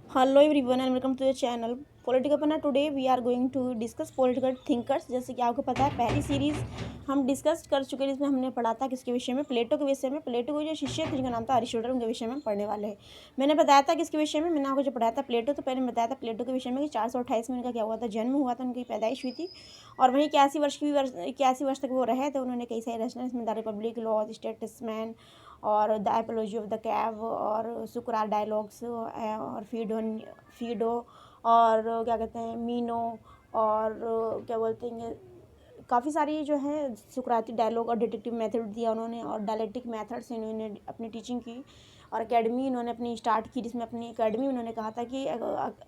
Hello everyone and welcome to the channel political Panna. Today we are going to discuss political thinkers. जैसे कि आपको पता है पहली सीरीज हम डिस्कस कर चुके हैं, जिसमें हमने पढ़ा था किसके विषय में, प्लेटो के विषय में। प्लेटो के जो शिष्य थे जिनका नाम था अरिस्टोटल, उनके विषय में हम पढ़ने वाले हैं। मैंने बताया था किसके विषय में, मैंने आपको जो पढ़ाया था प्लेटो, तो पहले बताया था प्लेटो के विषय में कि 428 में उनका क्या हुआ था, जन्म हुआ था, उनकी पैदाइश हुई थी। और वहीं 81 वर्ष तक वो रहे थे। उन्होंने कई सारी रचना, इसमें the Republic, law of statesman और द एपोलॉजी ऑफ द कैव और सुकरात डायलॉग्स और फीडो और क्या कहते हैं मीनो और क्या बोलते हैं, काफ़ी सारी जो है सुकराती डायलॉग और डिटेक्टिव मेथड दिया उन्होंने, और डायलेक्टिक मेथड से इन्होंने अपनी टीचिंग की। और एकेडमी इन्होंने अपनी स्टार्ट की, जिसमें अपनी एकेडमी उन्होंने कहा था कि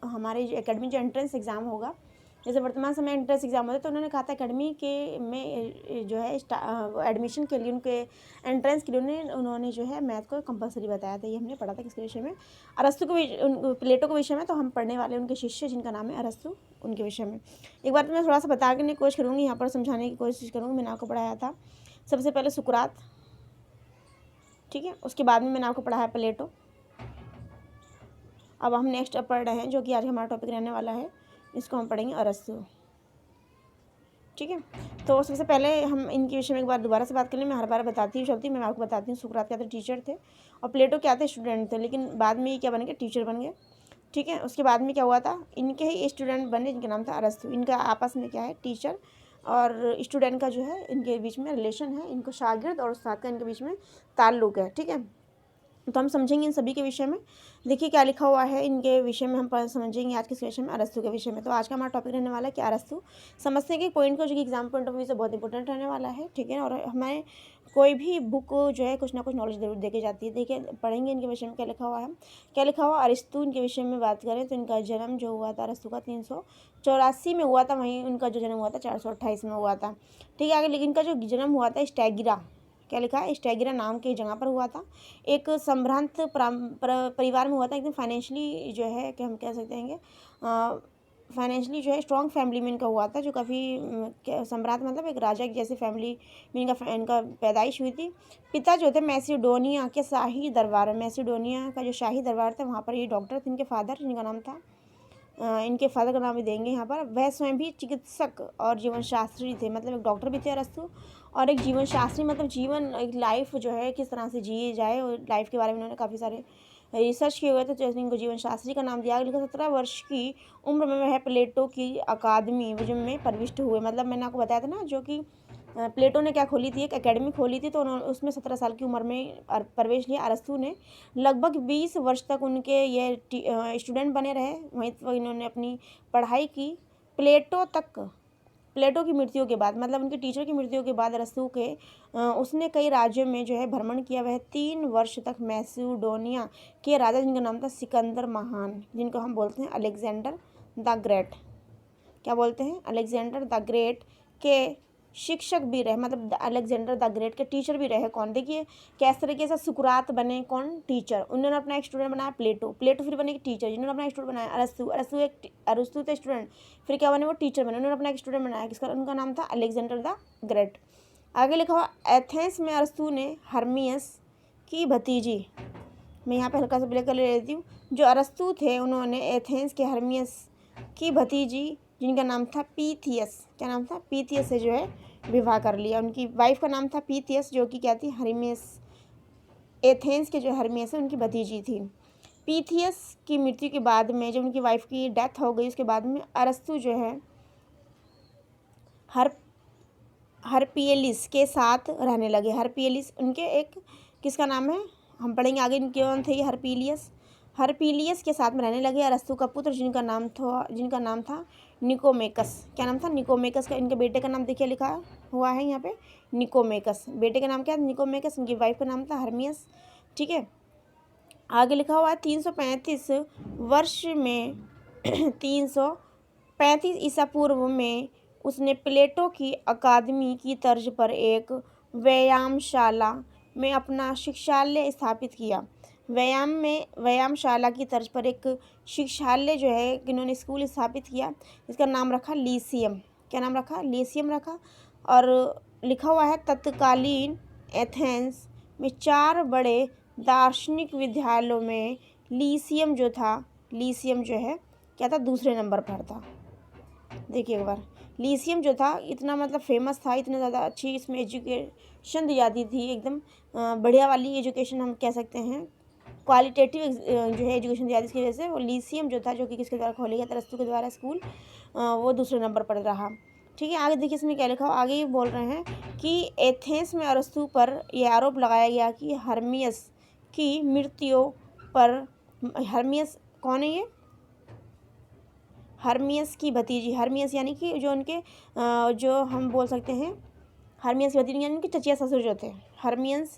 हमारे एकेडमी जो एंट्रेंस एग्ज़ाम होगा, जैसे वर्तमान समय एंट्रेंस एग्जाम होता है, तो उन्होंने कहा था अकेडमी के में जो है एडमिशन के लिए, उनके एंट्रेंस के लिए उन्होंने जो है मैथ को कंपलसरी बताया था। ये हमने पढ़ा था किसके विषय में, अरस्तु के प्लेटो के विषय में। तो हम पढ़ने वाले उनके शिष्य जिनका नाम है अरस्तु, उनके विषय में। एक बार तो मैं थोड़ा सा बता के कोशिश करूँगी, यहाँ पर समझाने की कोशिश करूँगी। मैंने आपको पढ़ाया था सबसे पहले सुकरात, ठीक है, उसके बाद में मैंने आपको पढ़ाया प्लेटो। अब हम नेक्स्ट पढ़ रहे हैं, जो कि आज हमारा टॉपिक रहने वाला है, इसको हम पढ़ेंगे अरस्तु, ठीक है। तो सबसे पहले हम इनके विषय में एक बार दोबारा से बात कर लें। मैं हर बार बताती हूँ चलती, मैं आपको बताती हूँ। सुकरात क्या थे, टीचर थे, और प्लेटो क्या थे, स्टूडेंट थे। लेकिन बाद में ये क्या बन गए, टीचर बन गए, ठीक है। उसके बाद में क्या हुआ था, इनके ही स्टूडेंट बने जिनका नाम था अरस्तु। इनका आपस में क्या है, टीचर और स्टूडेंट का जो है इनके बीच में रिलेशन है, इनको शागिर्द और उस्ताद का इनके बीच में ताल्लुक है, ठीक है। तो हम समझेंगे इन सभी के विषय में। देखिए क्या लिखा हुआ है इनके विषय में, हम समझेंगे आज किस विषय में, अरस्तु के विषय में। तो आज का हमारा टॉपिक रहने वाला है कि अरस्तु। समझते हैं कि पॉइंट को, जो कि एग्जाम पॉइंट ऑफ व्यू से बहुत इंपॉर्टेंट रहने वाला है, ठीक है। और हमें कोई भी बुक जो है कुछ ना कुछ नॉलेज जरूर दे के जाती है। देखिए पढ़ेंगे इनके विषय में क्या लिखा हुआ है। क्या लिखा हुआ, अरस्तु इनके विषय में बात करें तो इनका जन्म जो हुआ था अरस्तु का 384 में हुआ था। वहीं उनका जो जन्म हुआ था 428 में हुआ था, ठीक है। आगे लेकिन इनका जो जन्म हुआ था स्टैगिरा, क्या लिखा है, स्टैगिरा नाम की जगह पर हुआ था। एक संभ्रांत परिवार में हुआ था, एकदम फाइनेंशियली जो है कि हम कह सकते हैं फाइनेंशियली जो है स्ट्रॉन्ग फैमिली में इनका हुआ था, जो काफ़ी सम्राट मतलब एक राजा की जैसी फैमिली में इनका पैदाइश हुई थी। पिता जो थे मैसिडोनिया के शाही दरबार, मैसिडोनिया का जो शाही दरबार था वहाँ पर ये डॉक्टर थे। इनके फादर जिनका नाम था, इनके फादर का नाम भी देंगे यहाँ पर, वह स्वयं भी चिकित्सक और जीवन शास्त्री थे। मतलब एक डॉक्टर भी थे अरस्तु, और एक जीवन शास्त्री, मतलब जीवन एक लाइफ जो है किस तरह से जी जाए, और लाइफ के बारे में उन्होंने काफ़ी सारे रिसर्च किए हुए थे, जैसे इनको जीवन शास्त्री का नाम दिया गया। लेकिन 17 वर्ष की उम्र में वह प्लेटो की अकादमी में प्रविष्ट हुए। मतलब मैंने आपको बताया था ना, जो कि प्लेटो ने क्या खोली थी, एक एकेडमी खोली थी, तो उन्होंने उसमें 17 साल की उम्र में प्रवेश लिया। अरस्तु ने लगभग 20 वर्ष तक उनके ये स्टूडेंट बने रहे। वहीं तो इन्होंने अपनी पढ़ाई की प्लेटो की मृत्यु के बाद, मतलब उनके टीचर की मृत्यु के बाद अरस्तु के उसने कई राज्यों में जो है भ्रमण किया। वह 3 वर्ष तक मैसिडोनिया के राजा जिनका नाम था सिकंदर महान, जिनको हम बोलते हैं अलेक्जेंडर द ग्रेट, क्या बोलते हैं, अलेक्जेंडर द ग्रेट के शिक्षक भी रहे। मतलब अलेक्जेंडर द ग्रेट के टीचर भी रहे। कौन, देखिए किस तरीके से सुकरात बने कौन, टीचर। उन्होंने अपना एक स्टूडेंट बनाया प्लेटो फिर बने टीचर। जिन्होंने अपना स्टूडेंट बनाया अरस्तु थे स्टूडेंट, फिर क्या बने, वो टीचर बने। उन्होंने अपना एक स्टूडेंट बनाया, किसका, उनका नाम था अलेक्जेंडर द ग्रेट। आगे लिखा हुआ, एथेंस में अरस्तु ने हर्मियस की भतीजी, मैं यहाँ पे हल्का सा ब्रेक कर लेती हूँ। जो अरस्तु थे उन्होंने एथेंस के हर्मियस की भतीजी जिनका नाम था पीथियस, क्या नाम था, पीथियस से जो है विवाह कर लिया। उनकी वाइफ का नाम था पीथियस, जो कि क्या थी, हर्मियस, एथेंस के जो हर्मियस है उनकी भतीजी थी। पीथियस की मृत्यु के बाद में, जब उनकी वाइफ की डेथ हो गई, उसके बाद में अरस्तु जो है हरपियलिस के साथ रहने लगे। हरपियलिस उनके एक, किसका नाम है, हम पढ़ेंगे आगे इनके कौन थे, हरपीलियस के साथ में रहने लगे। अरस्तु का पुत्र जिनका नाम था निकोमेकस, क्या नाम था, निकोमेकस का। इनके बेटे का नाम देखिए लिखा हुआ है यहाँ पे, निकोमेकस। बेटे का नाम क्या है, निकोमेकस। इनकी वाइफ का नाम था हर्मियस, ठीक है। आगे लिखा हुआ है 335 वर्ष में 335 ईसा पूर्व में उसने प्लेटो की अकादमी की तर्ज पर एक व्यायामशाला में अपना शिक्षालय स्थापित किया। व्यायामशाला की तर्ज पर एक शिक्षालय जो है इन्होंने स्कूल स्थापित किया, इसका नाम रखा लीसियम। क्या नाम रखा, लीसियम रखा। और लिखा हुआ है तत्कालीन एथेंस में 4 बड़े दार्शनिक विद्यालयों में लीसियम जो था, लीसियम जो है क्या था, दूसरे नंबर पर था। देखिए एक बार, लीसियम जो था इतना मतलब फेमस था, इतना ज़्यादा अच्छी इसमें एजुकेशन दी जाती थी, एकदम बढ़िया वाली एजुकेशन हम कह सकते हैं, क्वालिटेटिव जो है एजुकेशन दी जाती है। इसकी वजह से वो लीसियम जो था, जो कि किसके द्वारा खोला गया था, अरस्तू के द्वारा स्कूल, वो दूसरे नंबर पर रहा। ठीक है, आगे देखिए इसमें क्या लिखा हो, आगे ये बोल रहे हैं कि एथेंस में अरस्तू पर यह आरोप लगाया गया कि हर्मियस की मृत्यु पर, हर्मियस कौन है ये, हर्मियस की भतीजी, हर्मियस यानी कि जो उनके जो हम बोल सकते हैं हर्मियस की भतीजी यानी उनके चचिया ससुर जो थे, हर्मियस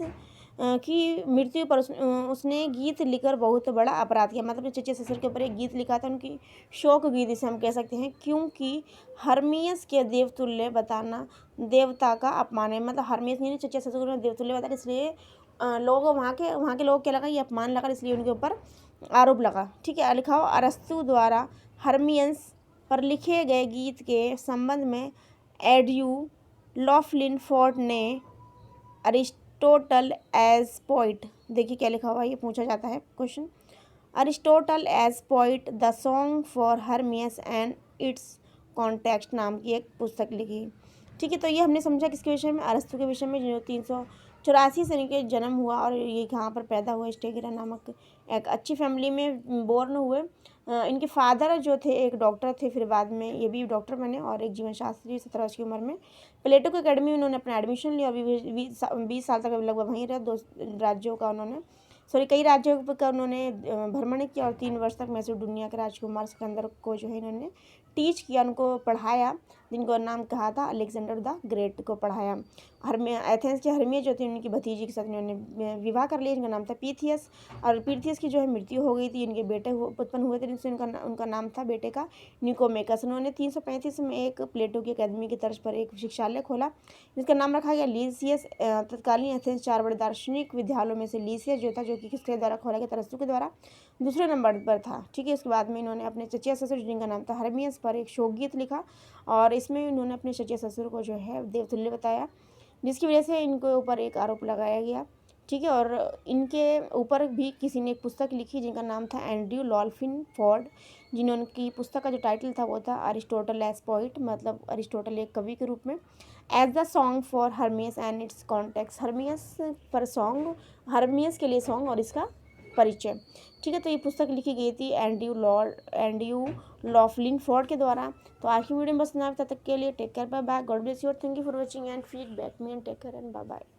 की मृत्यु पर उसने गीत लिखकर बहुत बड़ा अपराध किया। मतलब चचिया ससुर के ऊपर एक गीत लिखा था, उनकी शोक गीत इसे हम कह सकते हैं, क्योंकि हर्मियस के देवतुल्य बताना देवता का अपमान है। मतलब हर्मियस ने चचिया ससुर ने देवतुल्य बताया, इसलिए लोगों वहाँ के लोग क्या लगा, ये अपमान लगा, इसलिए उनके ऊपर आरोप लगा। ठीक है, लिखा हो अरस्तु द्वारा हर्मियंस पर लिखे गए गीत के संबंध में एड्यू लॉफलिनफोर्ड ने अरिस्टोटल एज पोइट, देखिए क्या लिखा हुआ है, ये पूछा जाता है question, Aristotle as poet the song for Hermias and its context नाम की एक पुस्तक लिखी। ठीक है, तो ये हमने समझा किसके विषय में, अरस्तु के विषय में, जो 384 से इनके जन्म हुआ और ये कहाँ पर पैदा हुआ, स्टेगिरा नामक एक अच्छी फैमिली में बोर्न हुए। इनके फादर जो थे एक डॉक्टर थे, फिर बाद में ये भी डॉक्टर बने, और एक जीवन शास्त्री 17 वर्ष की उम्र में प्लेटो की अकेडमी में उन्होंने अपना एडमिशन लिया, अभी 20 साल तक लगभग वहीं रहे। 2 राज्यों का उन्होंने कई राज्यों का उन्होंने भ्रमण किया, और 3 वर्ष तक मैसेडोनिया के राजकुमार सिकंदर को जो है इन्होंने टीच किया, उनको पढ़ाया, जिनको नाम कहा था अलेक्जेंडर द ग्रेट को पढ़ाया। एथेंस की हर्मिया जो थी उनकी भतीजी के साथ इन्होंने विवाह कर लिया, जिनका नाम था पीथियस, और पीथियस की जो है मृत्यु हो गई थी। इनके बेटे उत्पन्न हुए थे, जिनसे उनका नाम था बेटे का निकोमेकस। उन्होंने 335 में एक प्लेटो की अकेडमी की तर्ज पर एक शिक्षालय खोला, जिसका नाम रखा गया लीसियस। तत्कालीन एथेंस 4 बड़े दार्शनिक विद्यालयों में से लीसियस जो था, जो कि किसके द्वारा खोला गया, अरस्तू के द्वारा, दूसरे नंबर पर था। ठीक है, उसके बाद में इन्होंने अपने चचिया ससुर जिनका नाम था हर्मियस पर एक शोक गीत लिखा, और इसमें इन्होंने अपने चचिया ससुर को जो है देवतुल्य बताया, जिसकी वजह से इनके ऊपर एक आरोप लगाया गया। ठीक है, और इनके ऊपर भी किसी ने एक पुस्तक लिखी जिनका नाम था एंड्रयू लॉफलिनफोर्ड, जिन्होंने की पुस्तक का जो टाइटल था वो था अरिस्टोटल एज पोइट, मतलब अरिस्टोटल एक कवि के रूप में, as the song for Hermias and its context, Hermias पर सॉन्ग, हर्मियस के लिए सॉन्ग और इसका परिचय। ठीक है, तो ये पुस्तक लिखी गई थी एंड्रयू लॉफलिनफोर्ड के द्वारा। तो आज की वीडियो में बस इतना, तब तक के लिए take care, bye bye, God bless you, thank you for watching and feedback me and take care and bye bye.